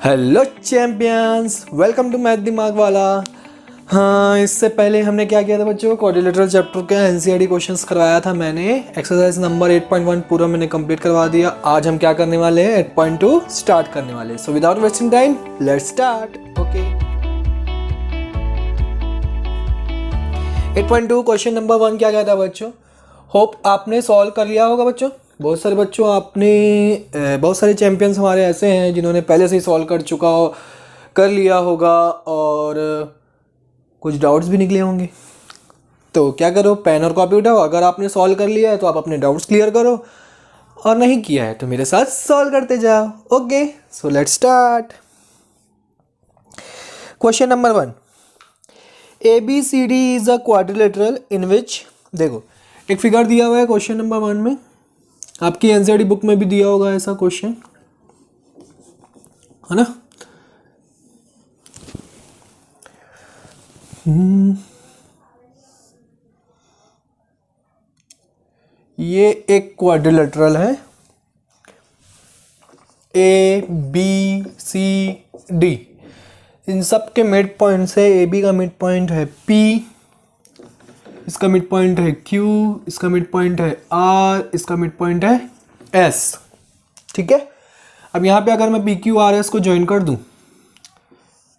Hello champions, welcome to math दिमाग वाला। हाँ, इससे पहले हमने क्या किया था बच्चों, क्वाड्रिलेटरल चैप्टर के एनसीईआरटी क्वेश्चंस करवाया था मैंने। एक्सरसाइज नंबर 8.1 पूरा मैंने कंप्लीट करवा दिया। आज हम क्या करने वाले हैं, 8.2 स्टार्ट करने वाले हैं। So without wasting time let's start. Okay, 8.2 question number 1 क्या कहता है बच्चों। होप आपने सॉल्व कर लिया होगा बच्चों। बहुत सारे बच्चों आपने बहुत सारे चैंपियंस हमारे ऐसे हैं जिन्होंने पहले से ही सॉल्व कर लिया होगा और कुछ डाउट्स भी निकले होंगे। तो क्या करो, पेन और कॉपी उठाओ। अगर आपने सॉल्व कर लिया है तो आप अपने डाउट्स क्लियर करो, और नहीं किया है तो मेरे साथ सॉल्व करते जाओ। Okay, so let's start. Question number 1, ABCD is a quadrilateral in which. देखो, एक फिगर दिया हुआ है क्वेश्चन नंबर 1 में। आपकी एनसीईआरटी बुक में भी दिया होगा ऐसा क्वेश्चन, है ना। ये एक क्वाड्रिलेटरल है, ABCD। इन सब के मिड पॉइंट से AB का मिड पॉइंट है P, इसका मिड पॉइंट है Q, इसका मिड पॉइंट है R, इसका मिड पॉइंट है S। ठीक है, अब यहाँ पे अगर मैं PQRS को ज्वाइन कर दूं,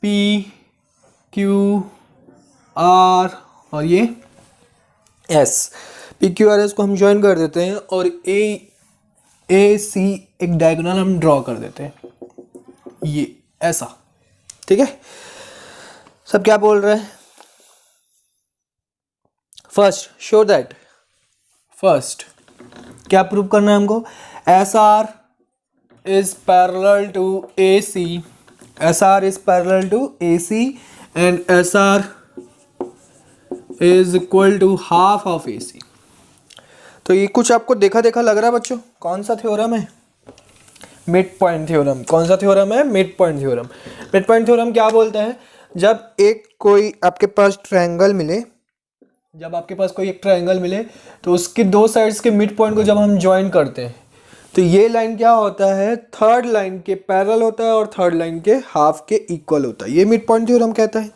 PQR और ये S, PQRS को हम ज्वाइन कर देते हैं और AC एक डायगोनल हम ड्रॉ कर देते हैं, ये ऐसा। ठीक है, सब क्या बोल रहे हैं। फर्स्ट शो दैट, फर्स्ट क्या प्रूव करना है हमको, SR is parallel to AC, SR is parallel to AC and SR is equal to half of AC। तो ये कुछ आपको देखा देखा लग रहा है बच्चों। कौन सा थ्योरम है, मिड पॉइंट थ्योरम। कौन सा थ्योरम है, mid point theorem. Mid point theorem क्या बोलता है, जब कोई आपके पास ट्रायंगल मिले, जब आपके पास कोई एक ट्रायंगल मिले तो उसके दो साइड्स के मिड पॉइंट को जब हम ज्वाइन करते हैं तो ये लाइन क्या होता है, थर्ड लाइन के पैरेलल होता है और थर्ड लाइन के हाफ के इक्वल होता है। ये मिड पॉइंट थ्योरम कहता है।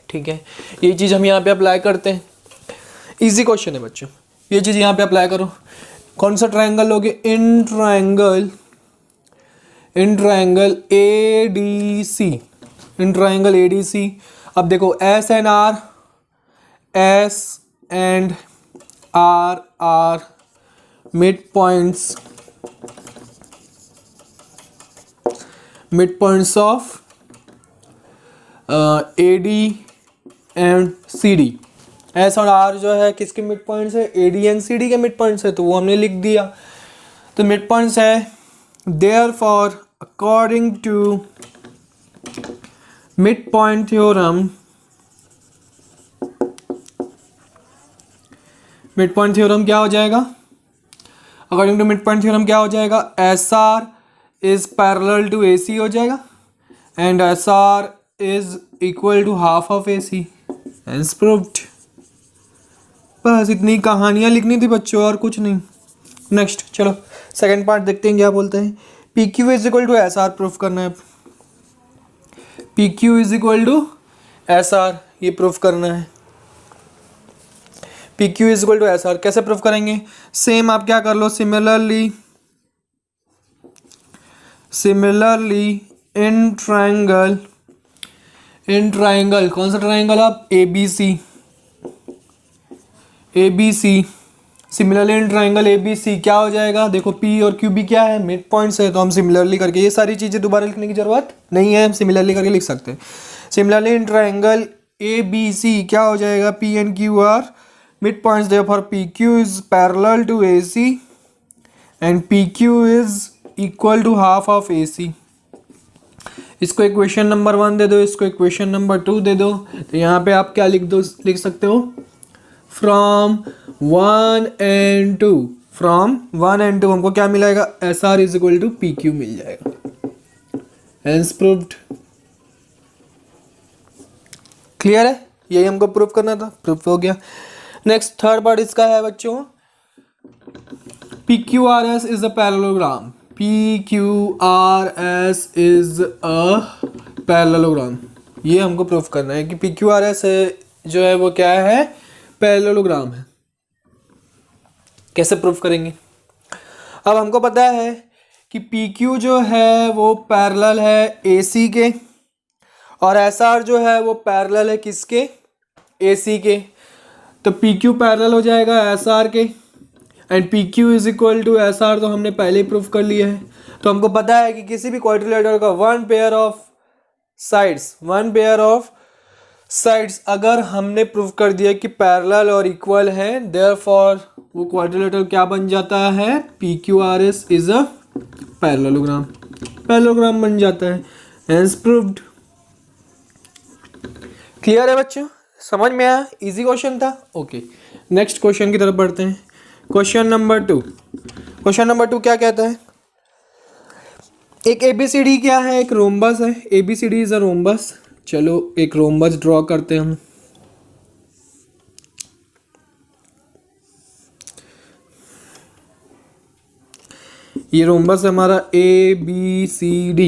ठीक है, ये चीज़ हम यहाँ पे अप्लाई करते हैं। इजी क्वेश्चन है बच्चों, ये चीज़ यहाँ पे अप्लाई करो। कौन सा ट्रायंगल लोगे, in triangle ADC, in triangle ADC। अब देखो S and R are midpoints of AD and CD। S और R जो है किसके मिड पॉइंट्स है, AD and CD के मिड पॉइंट्स है, तो वो हमने लिख दिया। तो मिड पॉइंट्स है, therefore according to midpoint theorem, mid point theorem क्या हो जाएगा, according to mid point theorem क्या हो जाएगा, SR is parallel to AC हो जाएगा and SR is equal to half of AC। Hence proved. बस इतनी कहानियां लिखनी थी बच्चों, और कुछ नहीं। नेक्स्ट चलो सेकंड पार्ट देखते हैं क्या बोलते हैं। PQ is equal to SR proof करना है। PQ is equal to SR, ये प्रूफ करना है। PQ is equal to SR कैसे प्रूफ करेंगे, सेम आप क्या कर लो, सिमिलरली इन ट्रायंगल कौन सा ट्रायंगल, आप ABC। Similarly in triangle ABC क्या हो जाएगा, देखो P और QB क्या है, मिड पॉइंट्स है, तो हम सिमिलरली करके, ये सारी चीज़ें दोबारा लिखने की जरूरत नहीं है, हम सिमिलरली करके लिख सकते हैं। सिमिलरली इन ट्रायंगल ABC क्या हो जाएगा, P and Q are midpoints, therefore PQ is parallel to AC and PQ is equal to half of AC। इसको इक्वेशन नंबर 1 दे दो, इसको इक्वेशन नंबर 2 दे दो। तो यहाँ पे आप क्या लिख सकते हो, फ्रॉम 1 and 2 हमको क्या मिलेगा, SR is equal to PQ मिल जाएगा। Hence proved. क्लियर है, यही हमको प्रूव करना था, प्रूफ हो गया। नेक्स्ट थर्ड पार्ट इसका है बच्चों, PQRS is a parallelogram. PQRS is a parallelogram. ये हमको प्रूफ करना है कि PQRS जो है वो क्या है, पैरेललोग्राम है। कैसे प्रूफ करेंगे? अब हमको पता है कि PQ जो है वो पैरेलल है AC के, और SR जो है वो पैरेलल है किसके, AC के। तो PQ पैरेलल हो जाएगा SR के, and PQ is equal to SR तो हमने पहले ही प्रूफ कर लिया है। तो हमको पता है कि किसी भी क्वाड्रिलेटरल का वन पेयर ऑफ साइड्स अगर हमने प्रूफ कर दिया कि पैरेलल और इक्वल है, देयरफॉर वो क्वाड्रिलेटरल क्या बन जाता है, PQRS इज अ पैरेललोग्राम बन जाता है। Hence proved. क्लियर है बच्चों? समझ में आया? इजी क्वेश्चन था। ओके, नेक्स्ट क्वेश्चन की तरफ बढ़ते हैं। क्वेश्चन नंबर 2 क्या कहता है? एक ABCD क्या है, एक रोम्बस है। ABCD is a rhombus. चलो एक रोम्बस ड्रॉ करते हैं हम। ये रोम्बस है हमारा ABCD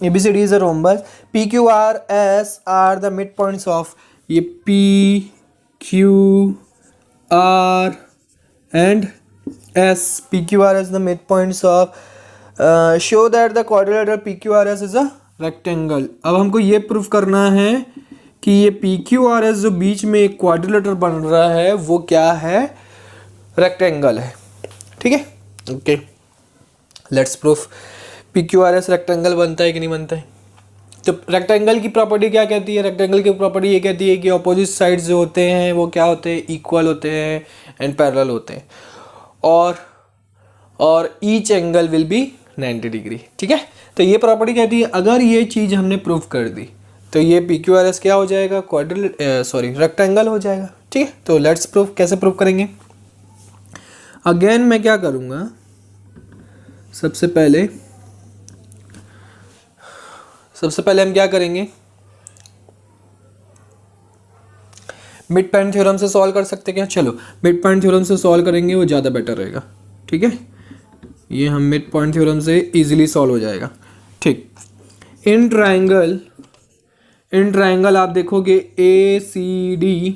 is a rhombus. PQRS are the mid points of, ये PQR and PQRS the midpoints of show that the quadrilateral PQRS is a rectangle। अब हमको ये प्रूफ करना है कि ये PQRS जो बीच में एक क्वाड्रिलेटरल बन रहा है वो क्या है, रेक्टेंगल है। ठीक है, okay, let's proof. PQRS rectangle बनता है कि नहीं बनता है? तो रेक्टेंगल की प्रॉपर्टी क्या कहती है? रेक्टेंगल की प्रॉपर्टी ये कहती है कि ऑपोजिट साइड्स जो होते हैं वो क्या होते हैं, इक्वल होते हैं एंड पैरेलल होते हैं, और each angle will be 90 degree. ठीक है, तो ये प्रॉपर्टी कहती है अगर ये चीज़ हमने प्रूफ कर दी तो ये PQRS क्या हो जाएगा, रेक्टेंगल हो जाएगा। ठीक है, तो लेट्स प्रूफ। कैसे प्रूफ करेंगे? अगेन मैं क्या करूँगा, सबसे पहले हम क्या करेंगे, मिड पॉइंट थ्योरम से सॉल्व कर सकते हैं क्या? चलो मिड पॉइंट थ्योरम से सॉल्व करेंगे, वो ज़्यादा बेटर रहेगा। ठीक है, ये हम मिड पॉइंट थ्योरम से इजीली सॉल्व हो जाएगा। ठीक, इन ट्राइंगल आप देखोगे ACD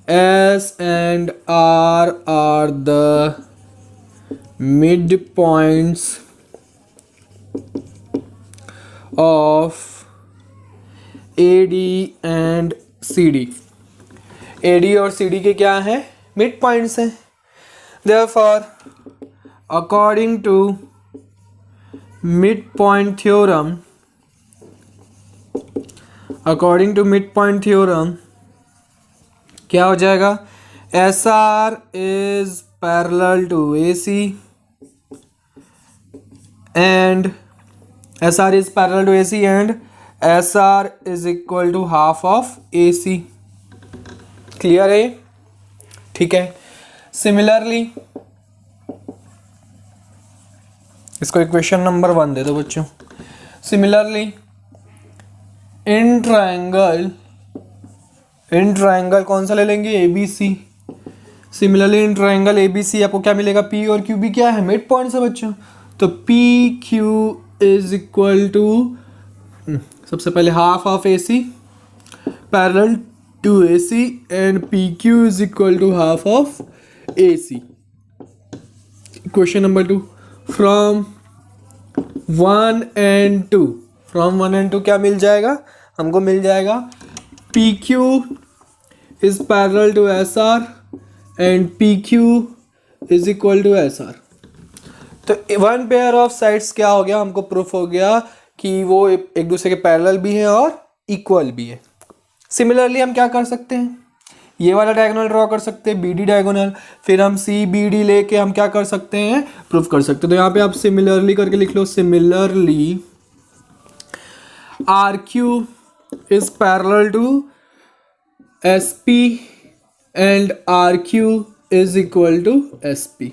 S and R are the mid points of AD and CD। AD और CD के क्या हैं, मिड पॉइंट्स हैं। Therefore, according to midpoint theorem, क्या हो जाएगा, SR is parallel to AC and SR is equal to half of AC। Clear है? ठीक है, सिमिलरली इसको इक्वेशन नंबर 1 दे दो बच्चों। सिमिलरली इन ट्राइंगल कौन सा ले लेंगे, ABC। Similarly in triangle ABC आपको क्या मिलेगा, P और QB क्या है, मिड पॉइंट्स है बच्चों। तो PQ इज इक्वल टू सबसे पहले half of AC parallel to AC and PQ is equal to half of AC। Question number 2, from 1 and 2 क्या मिल जाएगा, हमको मिल जाएगा PQ is parallel to SR and PQ is equal to SR। तो one pair of sides क्या हो गया, हमको प्रूफ हो गया कि वो एक दूसरे के पैरेलल भी हैं और इक्वल भी है। सिमिलरली हम क्या कर सकते हैं, ये वाला डायगोनल ड्रॉ कर सकते हैं, BD डायगोनल, फिर हम CBD लेके हम क्या कर सकते हैं, प्रूफ कर सकते हैं। तो यहाँ पे आप सिमिलरली करके लिख लो, similarly RQ is parallel to SP and RQ is equal to SP।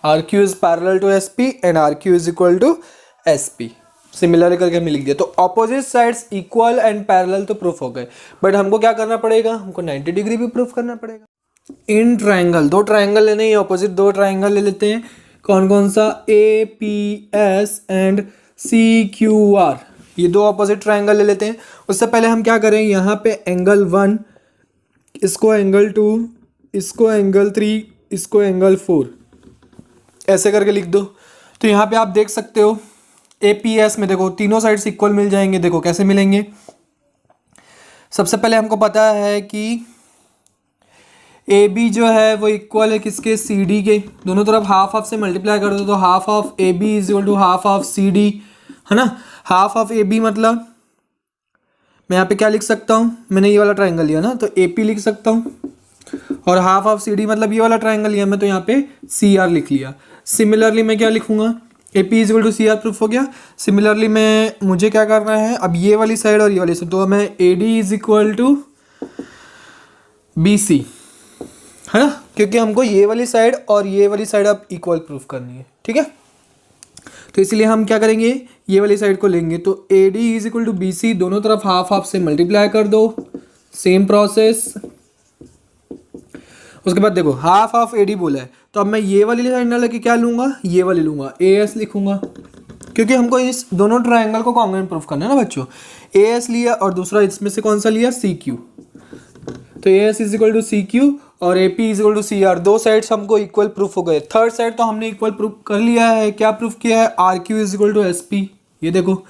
RQ is parallel to SP and RQ is equal to SP। Similar करके हमें लिख दिया। तो opposite sides equal and parallel तो प्रूफ हो गए, बट हमको क्या करना पड़ेगा, हमको 90 डिग्री भी प्रूफ करना पड़ेगा। इन ट्राइंगल, दो ट्राइंगल लेने हैं, ऑपोजिट दो ट्राइंगल ले लेते हैं। कौन कौन सा, A P S and C Q R, ये दो ऑपोजिट ट्राइंगल ले लेते हैं। उससे पहले हम क्या करें, यहाँ पे एंगल 1, इसको एंगल 2, इसको एंगल 3, इसको एंगल 4, ऐसे करके लिख दो। तो यहाँ पे आप देख सकते हो ए पी एस में देखो तीनों साइड्स इक्वल मिल जाएंगे। देखो कैसे मिलेंगे, सबसे पहले हमको पता है कि ए बी जो है वो इक्वल है किसके, सी डी के। दोनों तरफ हाफ हाफ से मल्टीप्लाई कर दो तो half of A B is equal to half of C D, है ना। हाफ ऑफ ए बी मतलब मैं यहाँ पे क्या लिख सकता हूँ, मैंने ये वाला ट्राइंगल लिया ना तो ए पी लिख सकता हूँ, और हाफ ऑफ सी डी मतलब ये वाला ट्राइंगल लिया मैं तो यहाँ पे सी आर लिख लिया। सिमिलरली मैं क्या लिखूंगा, A P is equal to C R proof हो गया। सिमिलरली मैं मुझे क्या करना है, अब ये वाली साइड और ये वाली साइड, तो मैं A D is equal to B C, है ना, क्योंकि हमको ये वाली साइड और ये वाली साइड अब इक्वल प्रूफ करनी है, ठीक है। तो इसलिए हम क्या करेंगे, ये वाली साइड को लेंगे तो A D is equal to B C, दोनों तरफ हाफ हाफ से मल्टीप्लाई कर दो, सेम प्रोसेस। उसके बाद देखो हाफ ऑफ ए डी बोला है तो अब मैं ये वाली साइड ना लेके क्या लूंगा, ये वाली लूंगा, ए एस लिखूंगा, क्योंकि हमको इस दोनों ट्राइंगल को कॉन्ग्रुएंट प्रूफ करना है ना बच्चों। ए एस लिया और दूसरा इसमें से कौन सा लिया, सी क्यू, तो A S is equal to C Q और A P is equal to C R, दो साइड्स हमको इक्वल प्रूफ हो गए। थर्ड साइड तो हमने इक्वल प्रूफ कर लिया है, क्या प्रूफ किया है, R Q is equal to S P, ये देखो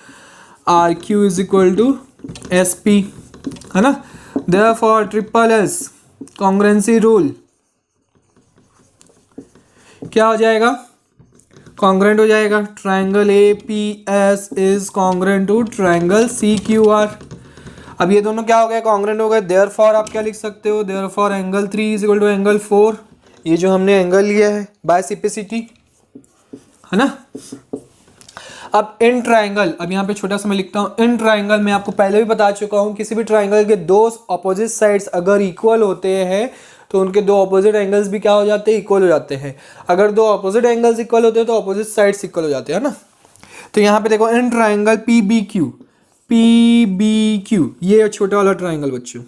R Q is equal to S P, है ना। Therefore triple S congruency rule क्या हो जाएगा, कॉन्ग्रुएंट हो जाएगा। Triangle A P S is congruent to triangle C Q R. अब ये दोनों क्या हो गए, कॉन्ग्रुएंट हो गए। देयरफॉर आप क्या लिख सकते हो, therefore angle 3 is equal to angle 4, ये जो हमने एंगल लिया है बाय सिम्प्लिसिटी, है ना। अब इन ट्राइंगल, अब यहाँ पे छोटा सा मैं लिखता हूँ, इन ट्राइंगल में आपको पहले भी बता चुका हूँ, किसी भी ट्राइंगल के दो अपोजिट साइड्स अगर इक्वल होते हैं तो उनके दो अपोजिट एंगल्स भी क्या हो जाते हैं, इक्वल हो जाते हैं। अगर दो अपोजिट एंगल्स इक्वल होते हैं तो अपोजिट साइड्स इक्वल हो जाते हैं, है ना। तो यहाँ पे देखो in triangle P B Q, ये छोटा वाला ट्राइंगल बच्चों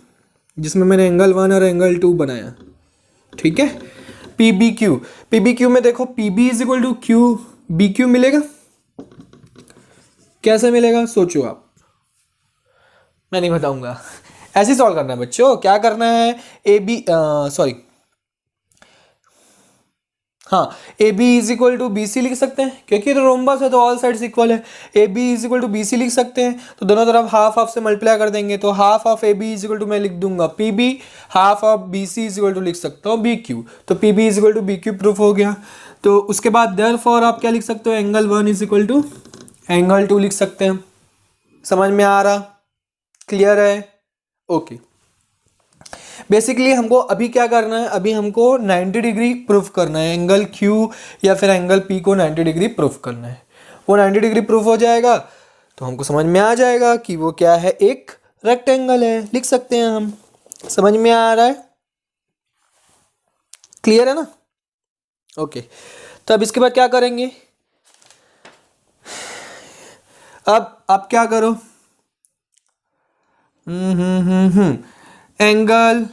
जिसमें मैंने एंगल 1 और एंगल 2 बनाया, ठीक है। पी बी क्यू में देखो P B is equal to Q B Q मिलेगा, कैसे मिलेगा सोचो आप, मैं नहीं बताऊंगा, ऐसे ही सॉल्व करना है बच्चों। क्या करना है, ए बी सॉरी हाँ, A B is equal to B C लिख सकते हैं क्योंकि तो रोम्बस है तो ऑल साइड्स इक्वल है। A B is equal to B C लिख सकते हैं तो दोनों तरफ हाफ हाफ से मल्टीप्लाई कर देंगे, तो half of A B is equal to मैं लिख दूंगा P B, half of B C is equal to लिख सकता हूँ बी क्यू, तो P B is equal to B Q proof हो गया। तो उसके बाद देयरफॉर आप क्या लिख सकते हो, angle 1 is equal to angle 2 लिख सकते हैं। समझ में आ रहा, क्लियर है, ओके। बेसिकली हमको अभी क्या करना है, अभी हमको 90 डिग्री प्रूफ करना है, एंगल क्यू या फिर एंगल पी को 90 डिग्री प्रूफ करना है। वो 90 डिग्री प्रूफ हो जाएगा तो हमको समझ में आ जाएगा कि वो क्या है, एक रेक्टेंगल है, लिख सकते हैं हम। समझ में आ रहा है, क्लियर है ना, ओके। तो अब इसके बाद क्या करेंगे, अब आप क्या करो, angle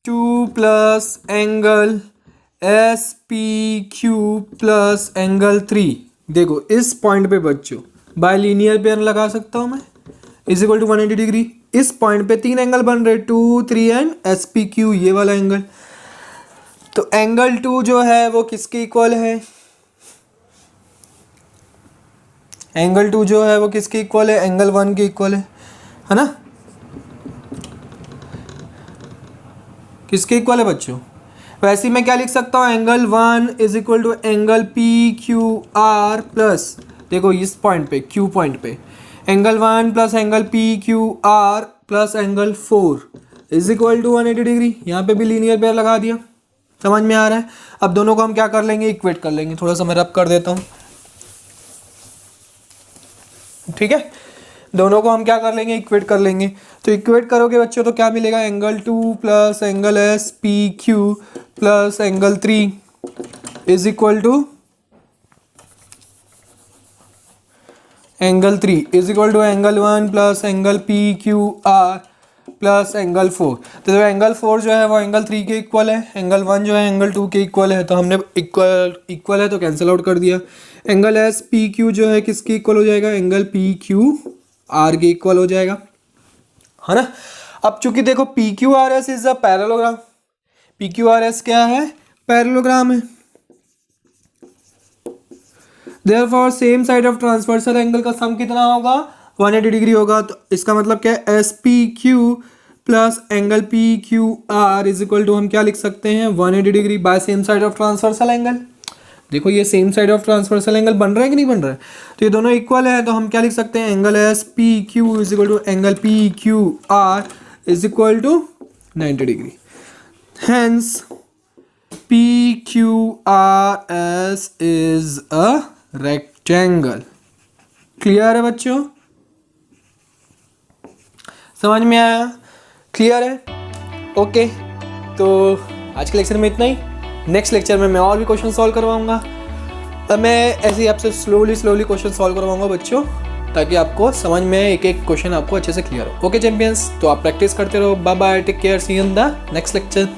2 plus angle S P Q plus angle 3, देखो इस पॉइंट पे बच्चों बाय लीनियर पेयर लगा सकता हूं मैं, इज इक्वल टू 180 डिग्री। इस पॉइंट पे 3 एंगल बन रहे, 2, 3 एंड एस पी क्यू, ये वाला एंगल। तो एंगल 2 जो है वो किसके इक्वल है, एंगल 2 जो है वो किसके इक्वल है, एंगल 1 के इक्वल है ना। किसके इक्वल है बच्चों, वैसे मैं क्या लिख सकता हूँ, angle 1 is equal to angle P Q R plus, देखो इस पॉइंट पे क्यू पॉइंट पे angle 1 plus angle P Q R plus angle 4 is equal to 180 degree. यहाँ पे भी लीनियर पेयर लगा दिया, समझ में आ रहा है। अब दोनों को हम क्या कर लेंगे, इक्वेट कर लेंगे। थोड़ा सा मैं रब कर देता हूँ, ठीक है। दोनों को हम क्या कर लेंगे, इक्वेट कर लेंगे। तो इक्वेट करोगे बच्चों तो क्या मिलेगा, angle 2 plus angle S P Q plus angle 3 is equal to angle 3 is equal to angle 1 plus angle P Q R plus angle 4। तो एंगल 4 जो है वो एंगल 3 के इक्वल है, एंगल 1 जो है एंगल 2 के इक्वल है, तो हमने इक्वल है तो कैंसिल आउट कर दिया। एंगल एस पी क्यू जो है किसके इक्वल हो जाएगा, एंगल पी क्यू आर के इक्वल हो जाएगा, है ना। अब चूंकि देखो P Q R S is a parallelogram, P Q R S क्या है, पैरेललोग्राम है। Therefore same side of transversal angle का सम कितना होगा, 180 डिग्री होगा। तो इसका मतलब क्या है, S P Q plus angle P Q R is equal to हम क्या लिख सकते हैं, 180 degree by same side of transversal angle. देखो ये same side of transversal angle बन रहा है कि नहीं बन रहा है, तो ये दोनों इक्वल है, तो हम क्या लिख सकते हैं, angle S P Q is equal to angle P Q R is equal to 90 degree. Hence P Q R S is a rectangle. Clear है बच्चों, समझ में आया, क्लियर है, ओके। तो आज के लेक्चर में इतना ही। नेक्स्ट लेक्चर में मैं और भी क्वेश्चन सॉल्व करवाऊंगा। अब मैं ऐसे ही आपसे स्लोली क्वेश्चन सॉल्व करवाऊंगा बच्चों, ताकि आपको समझ में एक एक क्वेश्चन आपको अच्छे से क्लियर हो। ओके चैंपियंस, तो आप प्रैक्टिस करते रहो। Bye bye, take care, see you in the next lecture.